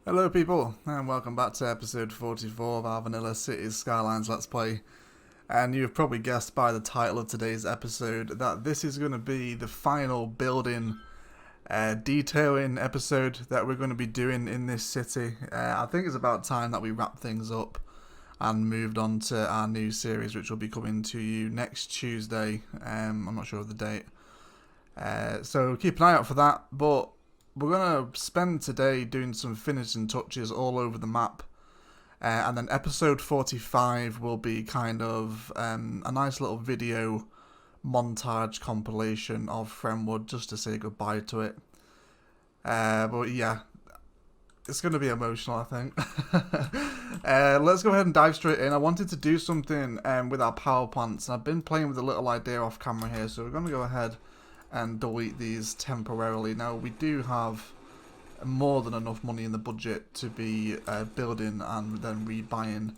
Hello people, and welcome back to episode 44 of our Vanilla Cities Skylines Let's Play. And you've probably guessed by the title of today's episode that this is going to be the final building detailing episode that we're going to be doing in this city. I think it's about time that we wrap things up and moved on to our new series, which will be coming to you next Tuesday. I'm not sure of the date. So keep an eye out for that, but we're going to spend today doing some finishing touches all over the map. And then episode 45 will be kind of a nice little video montage compilation of Frenwood just to say goodbye to it. But yeah, it's going to be emotional, I think. Let's go ahead and dive straight in. I wanted to do something with our power plants. I've been playing with a little idea off camera here, so we're going to go ahead and delete these temporarily. Now, we do have more than enough money in the budget to be building and then rebuying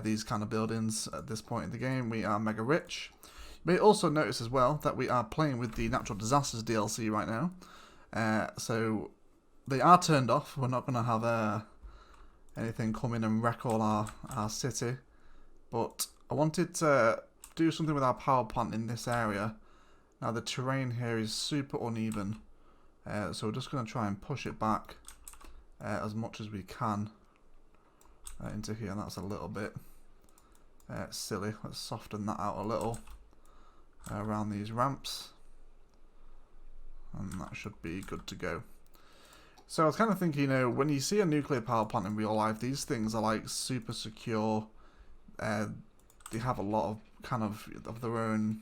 these kind of buildings at this point in the game. We are mega rich. You may also notice as well that we are playing with the Natural Disasters DLC right now. So they are turned off. We're not going to have anything come in and wreck all our city. But I wanted to do something with our power plant in this area. Now the terrain here is super uneven, so we're just going to try and push it back as much as we can into here. And that's a little bit silly. Let's soften that out a little around these ramps, and that should be good to go. So I was kind of thinking, you know, when you see a nuclear power plant in real life, these things are like super secure. They have a lot of kind of their own,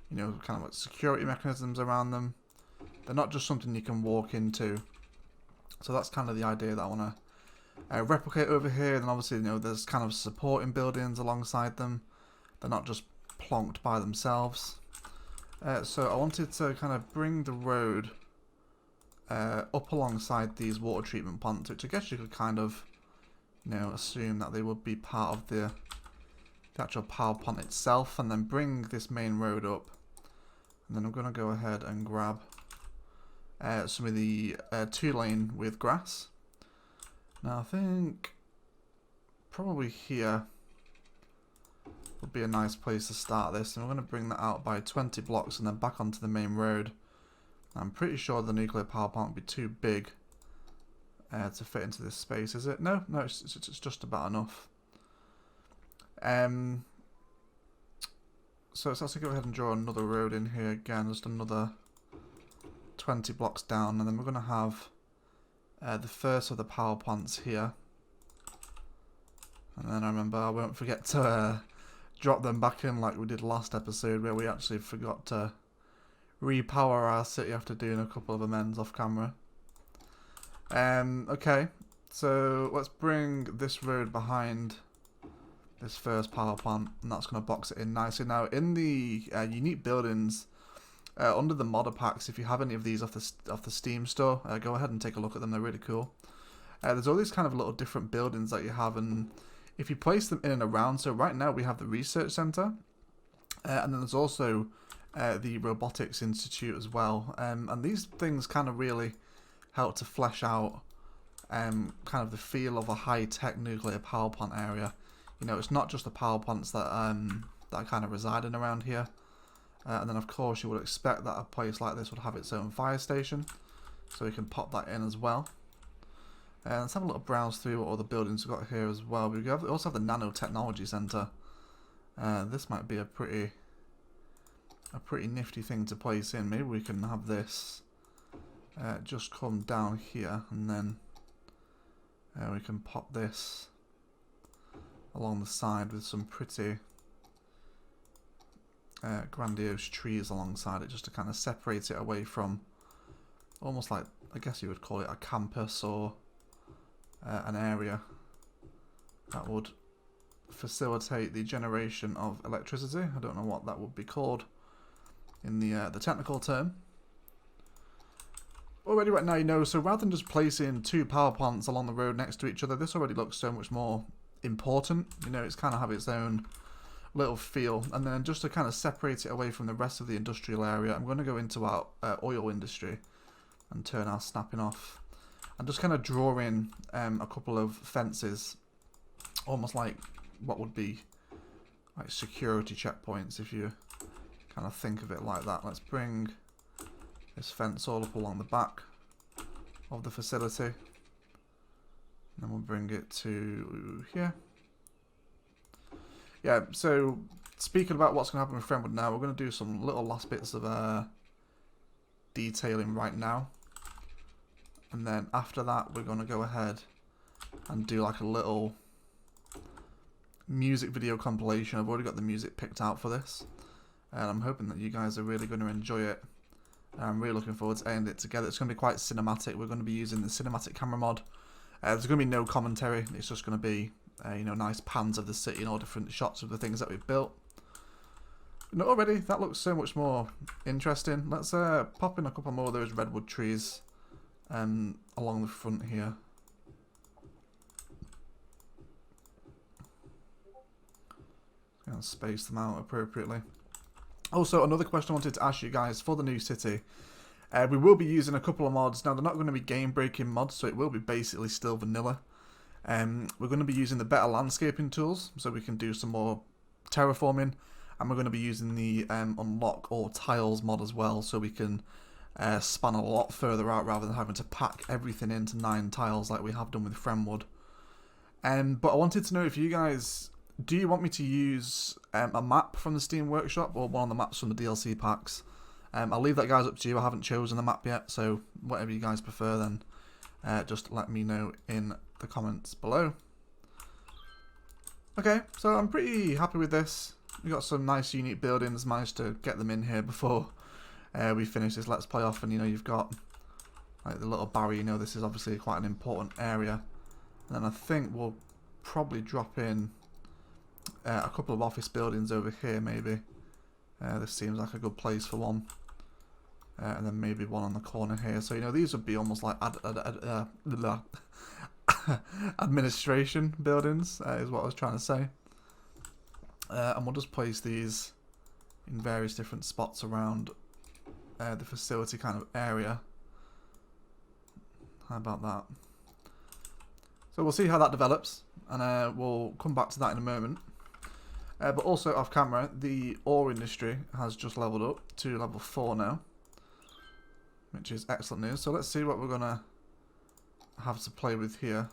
you know, kind of like security mechanisms around them. They're not just something you can walk into. So that's kind of the idea that I want to replicate over here. And obviously, you know, there's kind of supporting buildings alongside them. They're not just plonked by themselves. So I wanted to kind of bring the road up alongside these water treatment plants, which I guess you could kind of, you know, assume that they would be part of the actual power plant itself, and then bring this main road up. And then I'm going to go ahead and grab some of the 2-lane with grass. Now I think probably here would be a nice place to start this. And we're going to bring that out by 20 blocks and then back onto the main road. I'm pretty sure the nuclear power plant would be too big to fit into this space, is it? No, it's just about enough. So let's also go ahead and draw another road in here again, just another 20 blocks down, and then we're going to have the first of the power plants here. And then I remember I won't forget to drop them back in like we did last episode, where we actually forgot to repower our city after doing a couple of amends off camera. Okay, so let's bring this road behind this first power plant, and that's going to box it in nicely. Now, in the unique buildings, under the modder packs, if you have any of these off the Steam store, go ahead and take a look at them. They're really cool. There's all these kind of little different buildings that you have, and if you place them in and around, so right now we have the research center, and then there's also the robotics institute as well, and these things kind of really help to flesh out kind of the feel of a high-tech nuclear power plant area. You know, it's not just the power plants that that are kind of residing around here. And then, of course, you would expect that a place like this would have its own fire station. So we can pop that in as well. Let's have a little browse through what other buildings we've got here as well. We also have the Nanotechnology Centre. This might be a pretty nifty thing to place in. Maybe we can have this just come down here, and then we can pop this along the side with some pretty grandiose trees alongside it, just to kind of separate it away from almost like, I guess you would call it a campus or an area that would facilitate the generation of electricity. I don't know what that would be called in the technical term. Already right now, you know, so rather than just placing two power plants along the road next to each other, this already looks so much more important. You know, it's kind of have its own little feel. And then just to kind of separate it away from the rest of the industrial area, I'm going to go into our oil industry and turn our snapping off. and just kind of draw in a couple of fences, almost like what would be like security checkpoints if you kind of think of it like that. Let's bring this fence all up along the back of the facility, and then we'll bring it to here. Yeah, so speaking about what's going to happen with Frenwood now, we're going to do some little last bits of detailing right now, and then after that we're going to go ahead and do like a little music video compilation. I've already got the music picked out for this, and I'm hoping that you guys are really going to enjoy it. I'm really looking forward to editing it together. It's going to be quite cinematic. We're going to be using the cinematic camera mod. There's going to be no commentary. It's just going to be you know, nice pans of the city and all different shots of the things that we've built. And already that looks so much more interesting. Let's pop in a couple more of those redwood trees along the front here. And space them out appropriately. Also, another question I wanted to ask you guys for the new city. We will be using a couple of mods. Now, they're not going to be game-breaking mods, so it will be basically still vanilla. We're going to be using the better landscaping tools, so we can do some more terraforming. And we're going to be using the unlock all tiles mod as well, so we can span a lot further out rather than having to pack everything into 9 tiles like we have done with Frenwood. But I wanted to know if you guys... do you want me to use a map from the Steam Workshop or one of the maps from the DLC packs? I'll leave that, guys, up to you. I haven't chosen the map yet, so whatever you guys prefer, then just let me know in the comments below. Okay, so I'm pretty happy with this. We've got some nice unique buildings, managed to get them in here before we finish this Let's Play off, and you know, you've got like the little barrier, you know, this is obviously quite an important area. And then I think we'll probably drop in a couple of office buildings over here, maybe. This seems like a good place for one. And then maybe one on the corner here. So, you know, these would be almost like administration buildings, is what I was trying to say. And we'll just place these in various different spots around the facility kind of area. How about that? So we'll see how that develops, and we'll come back to that in a moment. But also off camera, the ore industry has just leveled up to level 4 now, which is excellent news. So let's see what we're going to have to play with here.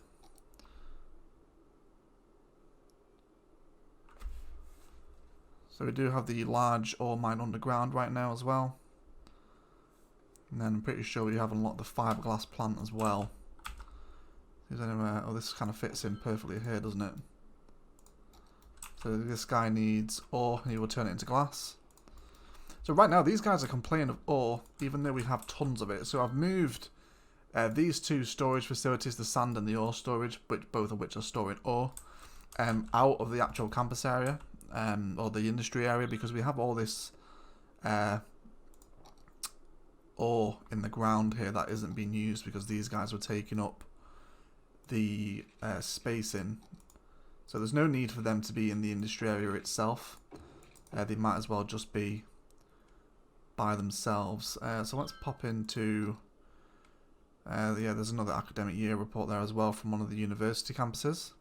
So we do have the large ore mine underground right now as well. And then I'm pretty sure we have unlocked the fiberglass plant as well. Is anywhere? Oh, this kind of fits in perfectly here, doesn't it? So this guy needs ore, and he will turn it into glass. So right now, these guys are complaining of ore, even though we have tons of it. So I've moved these 2 storage facilities, the sand and the ore storage, both of which are storing ore, out of the actual campus area, or the industry area, because we have all this ore in the ground here that isn't being used because these guys were taking up the space in. So there's no need for them to be in the industry area itself. They might as well just be by themselves. So let's pop into... yeah, there's another academic year report there as well from one of the university campuses.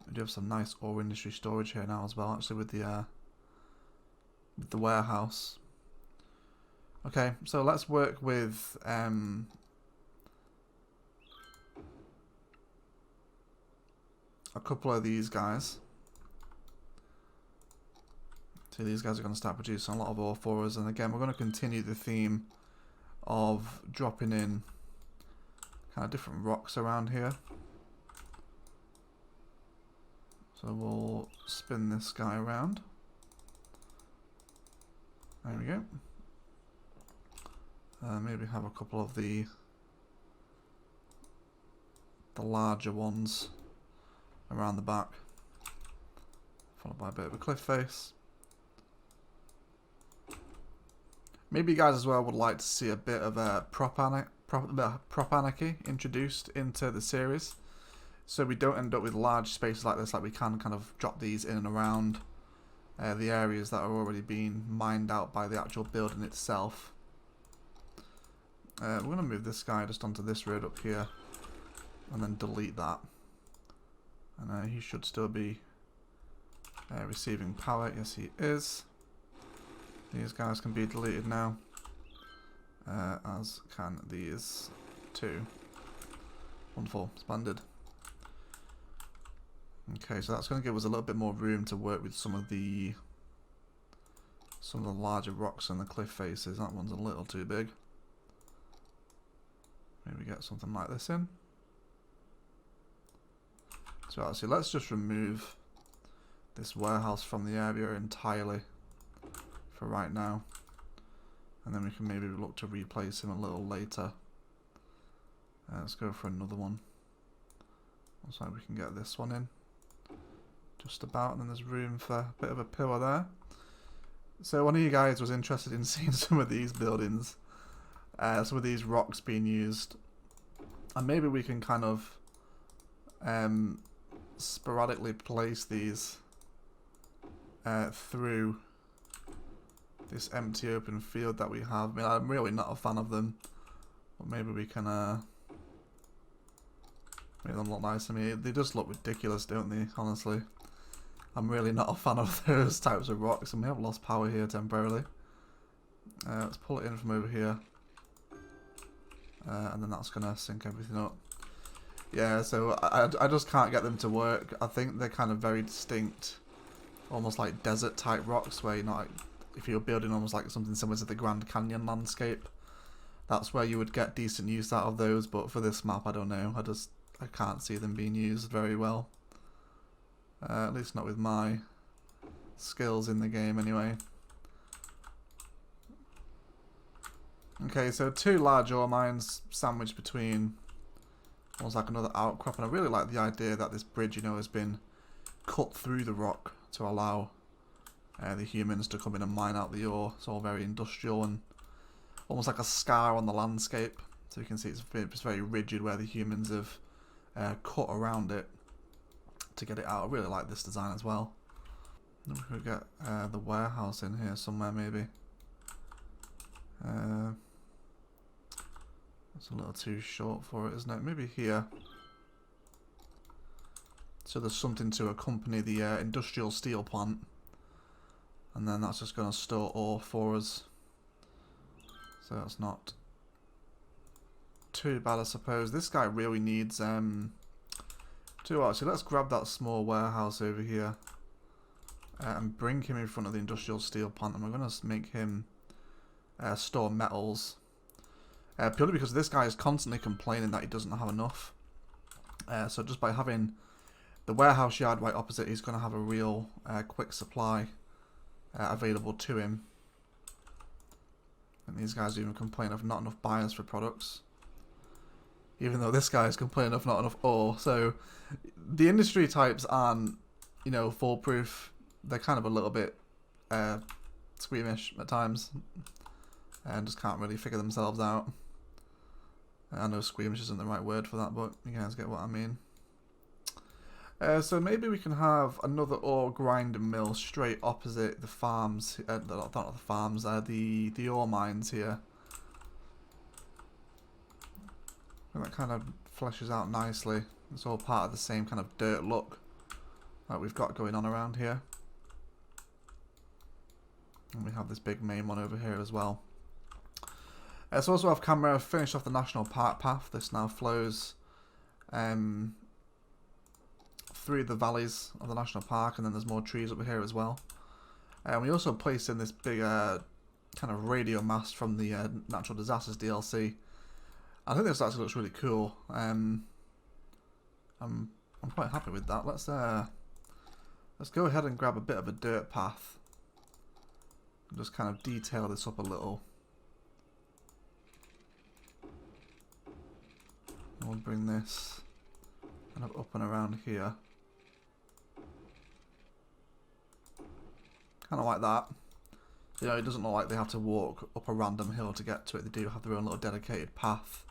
We do have some nice ore industry storage here now as well, actually, with the warehouse. Okay, so let's work with... a couple of these guys. So these guys are going to start producing a lot of ore for us, and again we're going to continue the theme of dropping in kind of different rocks around here. So we'll spin this guy around. There we go. Maybe have a couple of the larger ones around the back, followed by a bit of a cliff face. Maybe you guys as well would like to see a bit of a prop anarchy introduced into the series, so we don't end up with large spaces like this. Like, we can kind of drop these in and around the areas that are already being mined out by the actual building itself. We're going to move this guy just onto this road up here. And then delete that. And he should still be receiving power. Yes, he is. These guys can be deleted now. As can these two. Wonderful. Splendid. Okay, so that's going to give us a little bit more room to work with some of the larger rocks and the cliff faces. That one's a little too big. Maybe get something like this in. So actually, let's just remove this warehouse from the area entirely for right now. And then we can maybe look to replace him a little later. Let's go for another one. Looks like we can get this one in. Just about, and then there's room for a bit of a pillar there. So one of you guys was interested in seeing some of these buildings. Some of these rocks being used. And maybe we can kind of sporadically place these through this empty open field that we have. I mean, I'm really not a fan of them, but maybe we can make them look nice. I mean, they just look ridiculous, don't they? Honestly, I'm really not a fan of those types of rocks, and we have lost power here temporarily. Let's pull it in from over here, and then that's gonna sync everything up. Yeah, so I just can't get them to work. I think they're kind of very distinct, almost like desert type rocks, where you're not like, if you're building almost like something similar to the Grand Canyon landscape, that's where you would get decent use out of those. But for this map, I don't know. I can't see them being used very well. At least not with my skills in the game, anyway. Okay, so two large ore mines sandwiched between almost like another outcrop, and I really like the idea that this bridge, you know, has been cut through the rock to allow the humans to come in and mine out the ore. It's all very industrial and almost like a scar on the landscape. So you can see it's very rigid where the humans have cut around it to get it out. I really like this design as well. Then we could get the warehouse in here somewhere maybe. It's a little too short for it, isn't it? Maybe here. So there's something to accompany the industrial steel plant. And then that's just going to store ore for us. So that's not too bad, I suppose. This guy really needs... actually, let's grab that small warehouse over here. And bring him in front of the industrial steel plant. And we're going to make him store metals. Purely because this guy is constantly complaining that he doesn't have enough. So just by having the warehouse yard right opposite, he's going to have a real quick supply available to him. And these guys even complain of not enough buyers for products. Even though this guy is complaining of not enough ore. So the industry types aren't, you know, foolproof. They're kind of a little bit squeamish at times. And just can't really figure themselves out. I know squeamish isn't the right word for that, but you guys get what I mean. So maybe we can have another ore grinding mill straight opposite the farms. Not the farms, the ore mines here. And that kind of fleshes out nicely. It's all part of the same kind of dirt look that we've got going on around here. And we have this big main one over here as well. So also off camera, finished off the national park path. This now flows through the valleys of the national park, and then there's more trees over here as well. And we also placed in this big kind of radio mast from the Natural Disasters DLC. I think this actually looks really cool. I'm quite happy with that. Let's go ahead and grab a bit of a dirt path and just kind of detail this up a little. We'll bring this kind of up and around here. Kind of like that. You know, it doesn't look like they have to walk up a random hill to get to it. They do have their own little dedicated path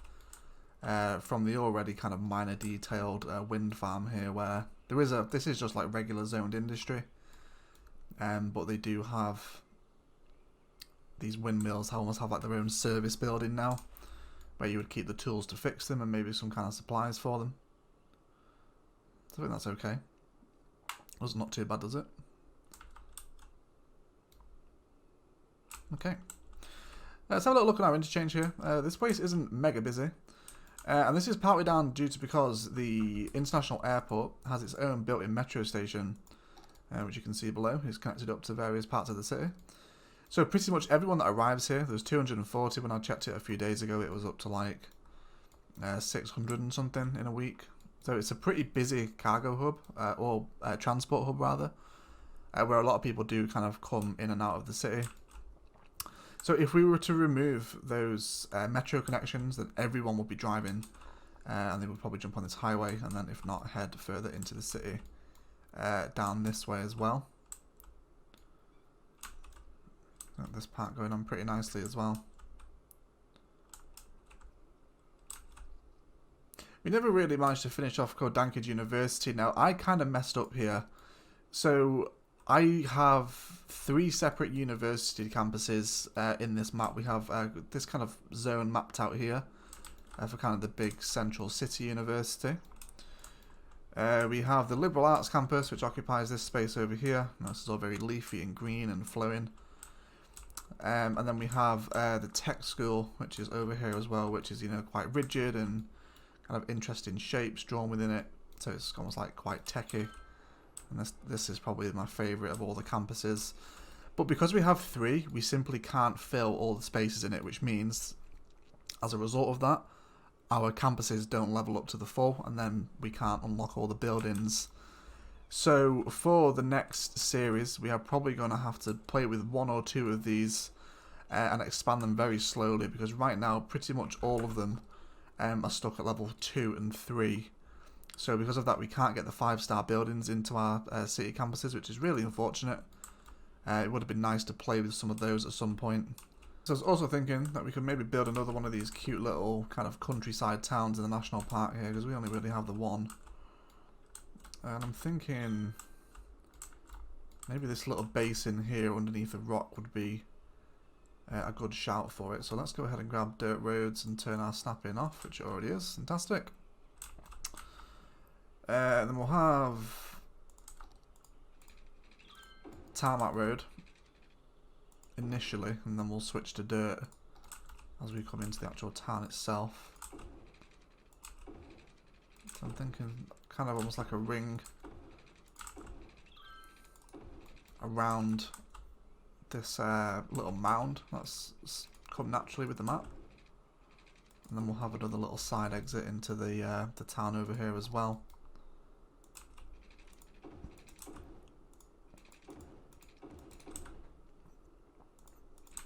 from the already kind of minor detailed wind farm here, where there is this is just like regular zoned industry. But they do have these windmills almost have like their own service building now. where you would keep the tools to fix them and maybe some kind of supplies for them. So I think that's okay. That's not too bad, does it? Okay. Let's have a little look at our interchange here. This place isn't mega busy. And this is partly down due to because the international airport has its own built-in metro station, which you can see below, is connected up to various parts of the city. So pretty much everyone that arrives here, there's 240 when I checked it a few days ago, it was up to like 600 and something in a week. So it's a pretty busy cargo hub, or transport hub rather, where a lot of people do kind of come in and out of the city. So if we were to remove those metro connections, then everyone would be driving, and they would probably jump on this highway, and then if not, head further into the city, down this way as well. Got this part going on pretty nicely as well. We never really managed to finish off Kodankid University. Now, I kind of messed up here. So I have 3 separate university campuses in this map. We have this kind of zone mapped out here for kind of the big central city university. We have the liberal arts campus, which occupies this space over here. Now, this is all very leafy and green and flowing. And then we have the tech school, which is over here as well, which is, you know, quite rigid and kind of interesting shapes drawn within it. So it's almost like quite techy. And this is probably my favourite of all the campuses. But because we have 3, we simply can't fill all the spaces in it, which means, as a result of that, our campuses don't level up to the full, and then we can't unlock all the buildings. So for the next series, we are probably going to have to play with 1 or 2 of these and expand them very slowly, because right now pretty much all of them are stuck at level 2 and 3. So because of that, we can't get the 5-star buildings into our city campuses, which is really unfortunate. It would have been nice to play with some of those at some point. So I was also thinking that we could maybe build another one of these cute little kind of countryside towns in the national park here, because we only really have the one. And I'm thinking maybe this little basin here underneath a rock would be a good shout for it. So let's go ahead and grab dirt roads and turn our snapping off, which it already is. Fantastic. Then we'll have tarmac road initially, and then we'll switch to dirt as we come into the actual town itself. So I'm thinking kind of almost like a ring around this little mound that's come naturally with the map, and then we'll have another little side exit into the town over here as well.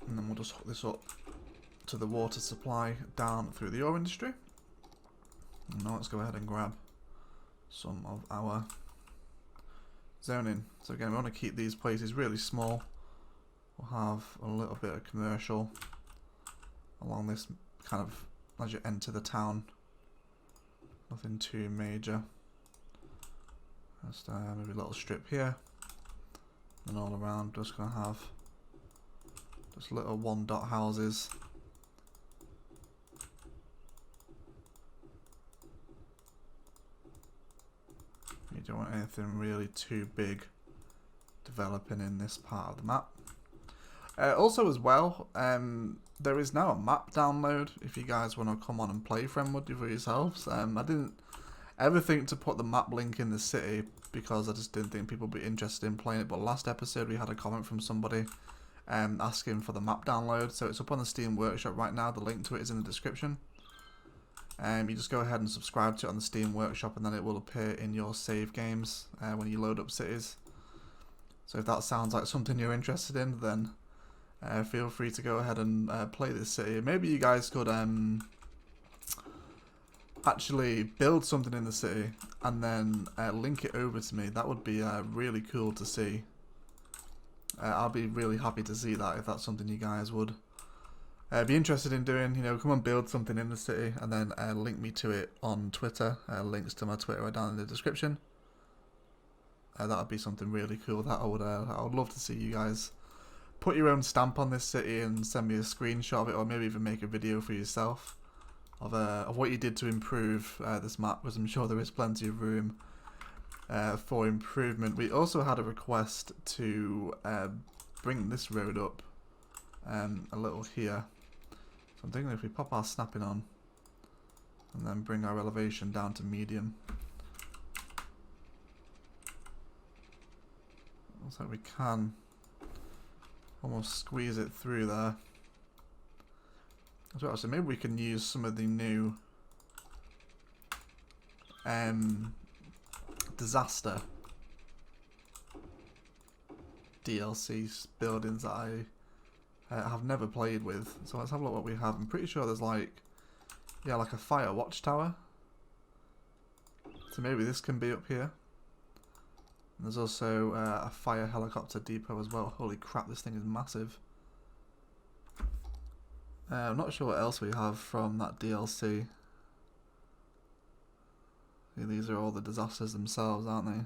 And then we'll just hook this up to the water supply down through the ore industry. And now let's go ahead and grab some of our zoning. So again, we want to keep these places really small. We'll have a little bit of commercial along this kind of as you enter the town. Nothing too major. Just maybe a little strip here. And all around, just going to have just little 1-dot houses. You don't want anything really too big developing in this part of the map. Also as well, there is now a map download if you guys want to come on and play Frenwood for yourselves. I didn't ever think to put the map link in the city because I just didn't think people would be interested in playing it, but last episode we had a comment from somebody asking for the map download, so it's up on the Steam Workshop right now. The link to it is in the description. You just go ahead and subscribe to it on the Steam Workshop, and then it will appear in your save games when you load up cities. So if that sounds like something you're interested in, then feel free to go ahead and play this city. Maybe you guys could actually build something in the city and then link it over to me. That would be really cool to see. I'll be really happy to see that if that's something you guys would be interested in doing. You know, come and build something in the city and then link me to it on Twitter. Links to my Twitter are down in the description. That would be something really cool that I would love to see you guys put your own stamp on this city and send me a screenshot of it, or maybe even make a video for yourself. of what you did to improve this map, because I'm sure there is plenty of room for improvement. We also had a request to bring this road up a little here. So I'm thinking if we pop our snapping on and then bring our elevation down to medium. Looks like we can almost squeeze it through there. As well, so maybe we can use some of the new disaster DLC buildings that I have never played with. So let's have a look what we have. I'm pretty sure there's like, yeah, like a fire watchtower. So maybe this can be up here. And there's also a fire helicopter depot as well. Holy crap, this thing is massive. I'm not sure what else we have from that DLC. See, these are all the disasters themselves, aren't they?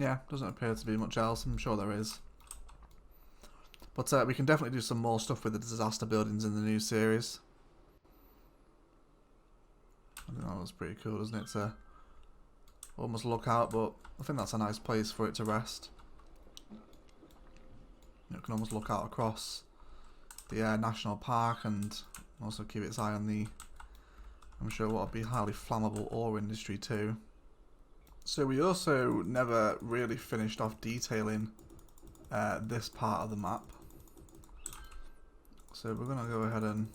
Yeah, doesn't appear to be much else. I'm sure there is. But we can definitely do some more stuff with the disaster buildings in the new series. I think that was pretty cool, doesn't it? To almost look out, but I think that's a nice place for it to rest. You can almost look out across the national park and also keep its eye on the, I'm sure, what would be highly flammable ore industry too. So we also never really finished off detailing this part of the map. So we're going to go ahead and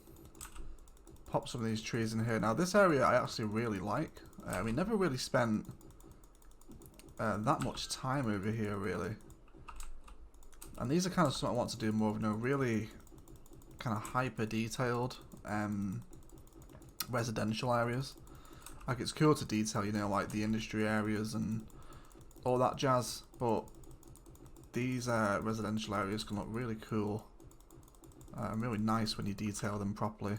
pop some of these trees in here. Now this area I actually really like. We never really spent that much time over here really. And these are kind of something I want to do more of, you know, really kind of hyper detailed residential areas. Like it's cool to detail, you know, like the industry areas and all that jazz, but these residential areas can look really cool and really nice when you detail them properly.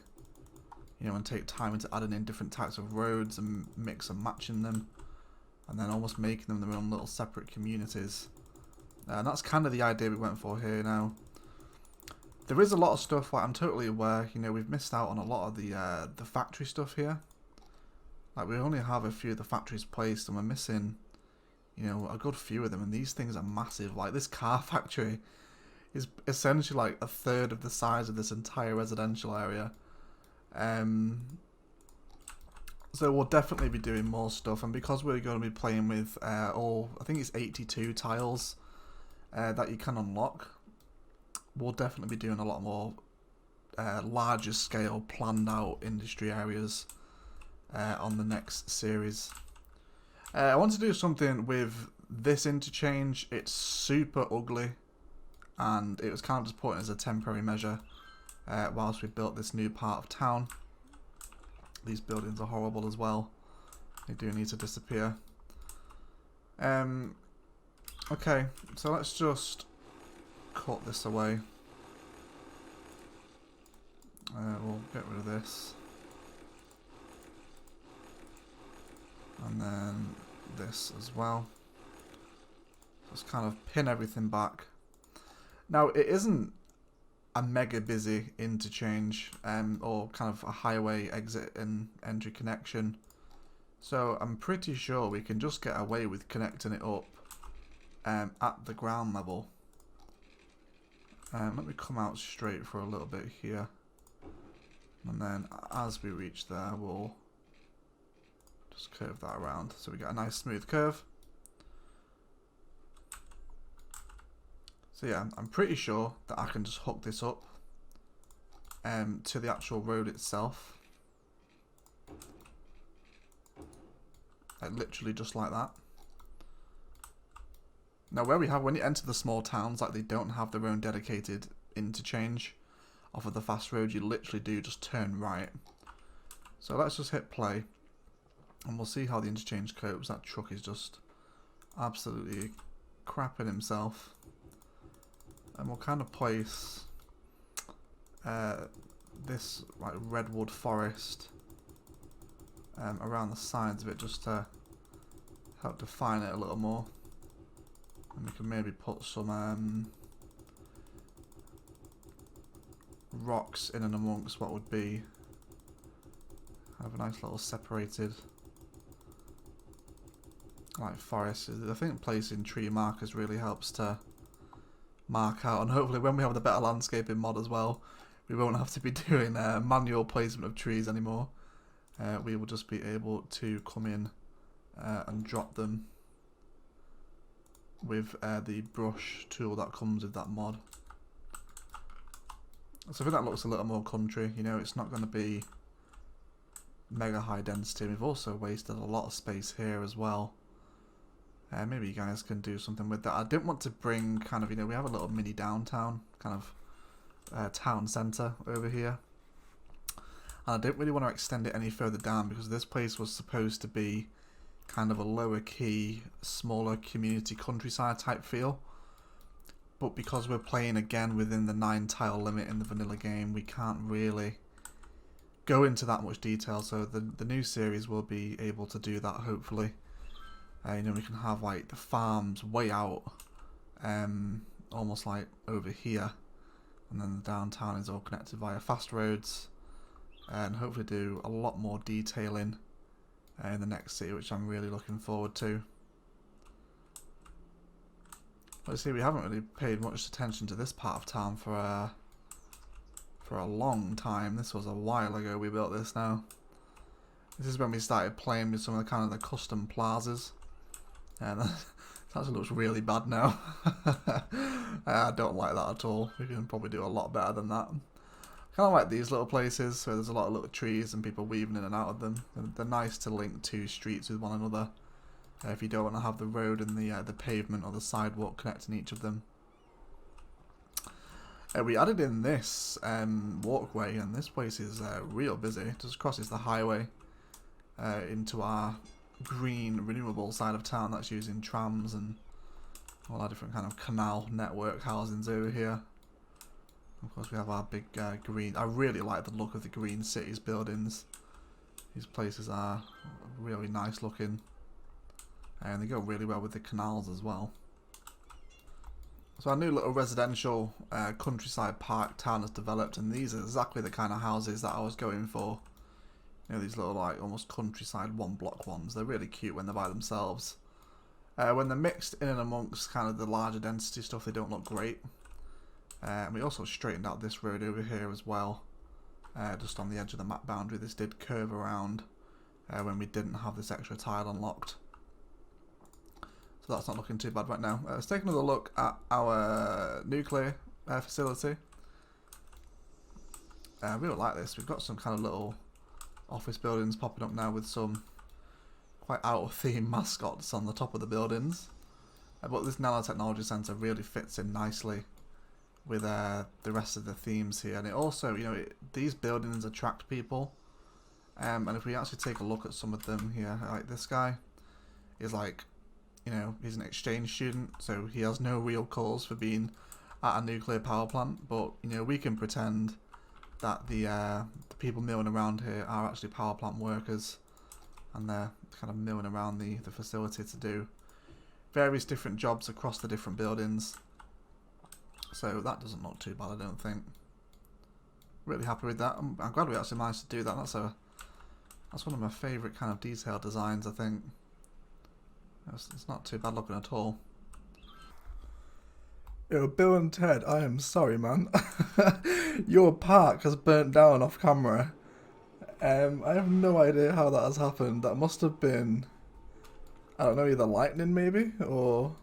You know, and take time into adding in different types of roads and mix and matching them, and then almost making them their own little separate communities. And that's kind of the idea we went for here. Now, there is a lot of stuff, like I'm totally aware, you know, we've missed out on a lot of the factory stuff here. Like we only have a few of the factories placed and we're missing, you know, a good few of them, and these things are massive. Like this car factory is essentially like a third of the size of this entire residential area. So we'll definitely be doing more stuff, and because we're going to be playing with all, I think it's 82 tiles that you can unlock, we'll definitely be doing a lot more larger scale planned out industry areas on the next series. I want to do something with this interchange. It's super ugly, and it was kind of just put in as a temporary measure whilst we built this new part of town. These buildings are horrible as well. They do need to disappear. Okay, so let's just cut this away. We'll get rid of this. And then this as well. Just kind of pin everything back. Now, it isn't a mega busy interchange or kind of a highway exit and entry connection. So I'm pretty sure we can just get away with connecting it up at the ground level. Let me come out straight for a little bit here. And then as we reach there, we'll just curve that around. So we get a nice smooth curve. So yeah, I'm pretty sure that I can just hook this up to the actual road itself. Like literally just like that. Now where we have, when you enter the small towns, like they don't have their own dedicated interchange off of the fast road, you literally do just turn right. So let's just hit play and we'll see how the interchange copes. That truck is just absolutely crapping himself. And we'll kind of place this like redwood forest around the sides of it just to help define it a little more. And we can maybe put some rocks in and amongst what would be kind of a nice little separated like forest. I think placing tree markers really helps to mark out, and hopefully when we have the better landscaping mod as well, we won't have to be doing manual placement of trees anymore. We will just be able to come in and drop them with the brush tool that comes with that mod. So I think that looks a little more country, you know, it's not going to be mega high density. We've also wasted a lot of space here as well. Maybe you guys can do something with that. I didn't want to bring kind of, you know, we have a little mini downtown, kind of town centre over here. And I didn't really want to extend it any further down because this place was supposed to be kind of a lower key, smaller community countryside type feel. But because we're playing again within the 9 tile limit in the vanilla game, we can't really go into that much detail. So the new series will be able to do that, hopefully. You know, we can have like the farms way out, almost like over here, and then the downtown is all connected via fast roads, and hopefully do a lot more detailing in the next city, which I'm really looking forward to. But see, we haven't really paid much attention to this part of town for a long time. This was a while ago we built this now. This is when we started playing with some of the kind of the custom plazas. And that actually looks really bad now. I don't like that at all. We can probably do a lot better than that. I kind of like these little places where there's a lot of little trees and people weaving in and out of them. They're nice to link two streets with one another. If you don't want to have the road and the pavement or the sidewalk connecting each of them. We added in this walkway, and this place is real busy. It just crosses the highway into our green renewable side of town that's using trams and all our different kind of canal network housings over here. Of course we have our big green. I really like the look of the green cities buildings. These places are really nice looking, and they go really well with the canals as well. So our new little residential countryside park town has developed, and these are exactly the kind of houses that I was going for. You know, these little like almost countryside one block ones. They're really cute when they're by themselves. When they're mixed in and amongst kind of the larger density stuff, they don't look great. And we also straightened out this road over here as well. Just on the edge of the map boundary. This did curve around when we didn't have this extra tile unlocked. So that's not looking too bad right now. Let's take another look at our nuclear facility. I really like this. We've got some kind of little office buildings popping up now with some quite out of theme mascots on the top of the buildings. But this nanotechnology centre really fits in nicely with the rest of the themes here. And it also, you know, these buildings attract people. And if we actually take a look at some of them here, like this guy is like, you know, he's an exchange student, so he has no real cause for being at a nuclear power plant. But, you know, we can pretend that the people milling around here are actually power plant workers, and they're kind of milling around the facility to do various different jobs across the different buildings. So that doesn't look too bad, I don't think. Really happy with that. I'm glad we actually managed to do that. That's one of my favourite kind of detailed designs, I think. It's not too bad looking at all. Yo, Bill and Ted, I am sorry, man. Your park has burnt down off camera. I have no idea how that has happened. That must have been, I don't know, either lightning maybe, or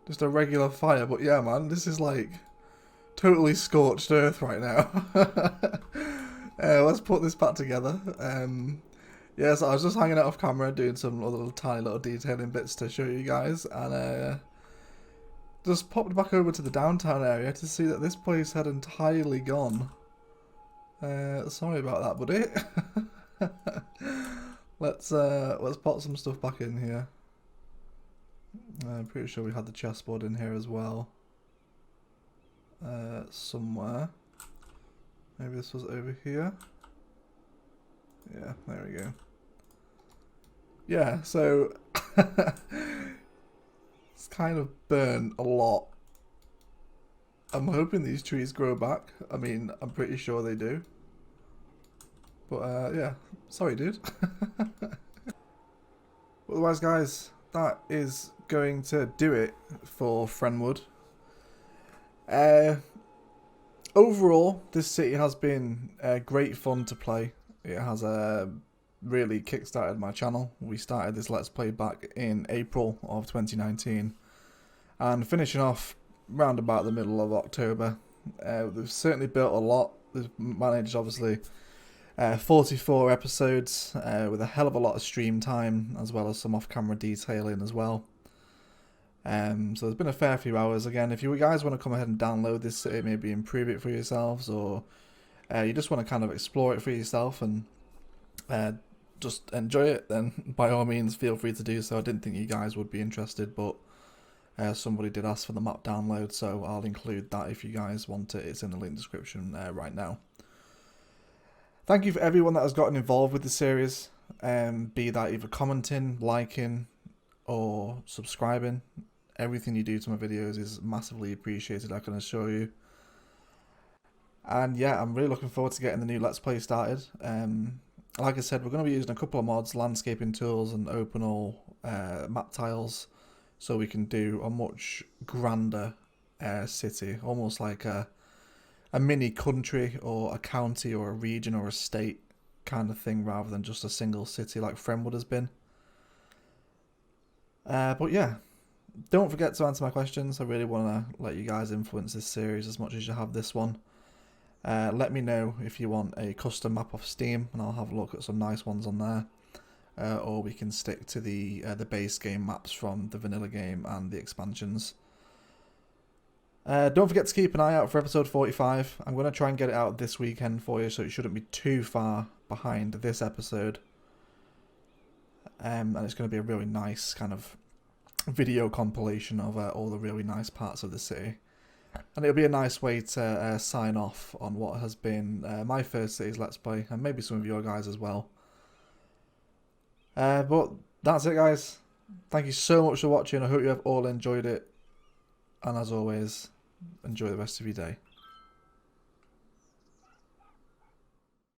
just a regular fire. But yeah, man, this is like totally scorched earth right now. Let's put this back together. Yeah, so I was just hanging out off camera doing some other tiny little detailing bits to show you guys, and just popped back over to the downtown area to see that this place had entirely gone. Sorry about that, buddy. Let's pop some stuff back in here. I'm pretty sure we had the chessboard in here as well. Somewhere. Maybe this was over here. Yeah, there we go. yeah, so it's kind of burnt a lot. I'm hoping these trees grow back. I mean, I'm pretty sure they do. But yeah, sorry dude. Otherwise guys, that is going to do it for Frenwood. Overall, this city has been great fun to play. It has really kickstarted my channel. We started this Let's Play back in April of 2019 and finishing off round about the middle of October. We've certainly built a lot. We've managed obviously 44 episodes with a hell of a lot of stream time as well as some off-camera detailing as well. So there's been a fair few hours. Again, if you guys want to come ahead and download this city, maybe improve it for yourselves, or you just want to kind of explore it for yourself and just enjoy it, then by all means feel free to do so. I didn't think you guys would be interested, but somebody did ask for the map download, so I'll include that if you guys want it. It's in the link description right now. Thank you for everyone that has gotten involved with the series, be that either commenting, liking, or subscribing. Everything you do to my videos is massively appreciated, I can assure you. And yeah, I'm really looking forward to getting the new Let's Play started. Like I said, we're going to be using a couple of mods, landscaping tools and open all map tiles, so we can do a much grander city, almost like a mini country or a county or a region or a state kind of thing, rather than just a single city like Frenwood has been. But yeah, don't forget to answer my questions. I really want to let you guys influence this series as much as you have this one. Let me know if you want a custom map off Steam, and I'll have a look at some nice ones on there. Or we can stick to the base game maps from the vanilla game and the expansions. Don't forget to keep an eye out for episode 45. I'm going to try and get it out this weekend for you, so it shouldn't be too far behind this episode. And it's going to be a really nice kind of video compilation of all the really nice parts of the city. And it'll be a nice way to sign off on what has been my first city's Let's Play, and maybe some of your guys as well. But that's it guys. Thank you so much for watching. I hope you have all enjoyed it. And as always, enjoy the rest of your day.